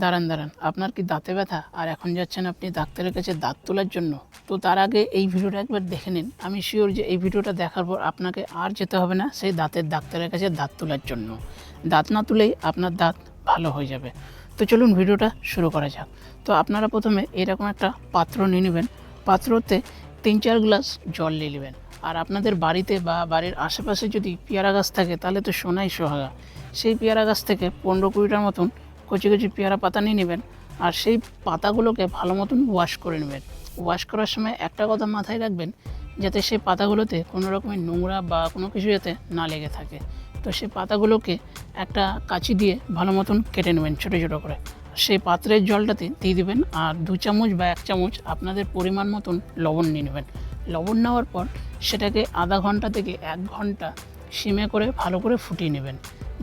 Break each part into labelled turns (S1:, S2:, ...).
S1: দাঁড়ান দাঁড়ান, আপনার কি দাঁতে ব্যথা আর এখন যাচ্ছেন আপনি ডাক্তারের কাছে দাঁত তোলার জন্য? তো তার আগে এই ভিডিওটা একবার দেখে নিন। আমি শিওর যে এই ভিডিওটা দেখার পর আপনাকে আর যেতে হবে না সেই দাঁতের ডাক্তারের কাছে দাঁত তোলার জন্য। দাঁত না তুলেই আপনার দাঁত ভালো হয়ে যাবে। তো চলুন ভিডিওটা শুরু করা যাক। তো আপনারা প্রথমে এরকম একটা পাত্র নিয়ে নেবেন। পাত্রতে 3-4 গ্লাস জল নিয়ে নেবেন। আর আপনাদের বাড়িতে বা বাড়ির আশেপাশে যদি পেয়ারা গাছ থাকে তাহলে তো সোনাই সোহাগা। সেই পেয়ারা গাছ থেকে 15-20টার মতন কচি কচি পেয়ারা পাতা নিয়ে নেবেন। আর সেই পাতাগুলোকে ভালো মতন ওয়াশ করে নেবেন। ওয়াশ করার সময় একটা কথা মাথায় রাখবেন, যাতে সেই পাতাগুলোতে কোনো রকমের নোংরা বা কোনো কিছু যাতে না লেগে থাকে। তো সেই পাতাগুলোকে একটা কাঁচি দিয়ে ভালো মতন কেটে নেবেন ছোটো ছোটো করে। সেই পাত্রের জলটাতে দিয়ে দেবেন আর 2 চামচ বা 1 চামচ আপনাদের পরিমাণ মতন লবণ নিয়ে নেবেন। লবণ নেওয়ার পর সেটাকে আধা ঘন্টা থেকে 1 ঘন্টা সিমে করে ভালো করে ফুটিয়ে নেবেন।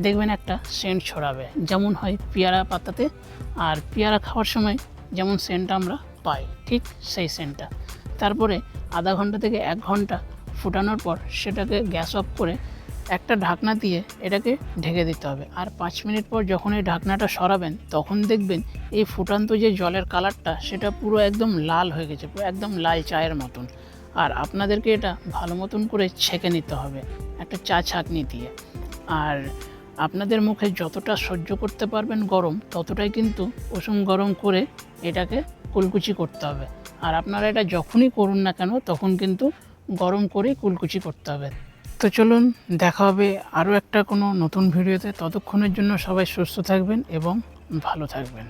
S1: দেখবেন একটা সেন্ট ছড়াবে, যেমন হয় পেয়ারা পাতাতে আর পেয়ারা খাওয়ার সময় যেমন সেন্টটা আমরা পাই, ঠিক সেই সেন্টটা। তারপরে আধা ঘন্টা থেকে 1 ঘন্টা ফুটানোর পর সেটাকে গ্যাস অফ করে একটা ঢাকনা দিয়ে এটাকে ঢেকে দিতে হবে। আর 5 মিনিট পর যখন এই ঢাকনাটা সরাবেন তখন দেখবেন এই ফুটান্ত যে জলের কালারটা সেটা পুরো একদম লাল হয়ে গেছে, পুরো একদম লাল চায়ের মতন। আর আপনাদেরকে এটা ভালো মতন করে ছেঁকে নিতে হবে একটা চা ছাঁকনি দিয়ে। আর আপনাদের মুখে যতটা সহ্য করতে পারবেন গরম, ততটাই কিন্তু উষুম গরম করে এটাকে কুলকুচি করতে হবে। আর আপনারা এটা যখনই করুন না কেন তখন কিন্তু গরম করে কুলকুচি করতে হবে। তো চলুন দেখা হবে আরও একটা কোনো নতুন ভিডিওতে। ততক্ষণের জন্য সবাই সুস্থ থাকবেন এবং ভালো থাকবেন।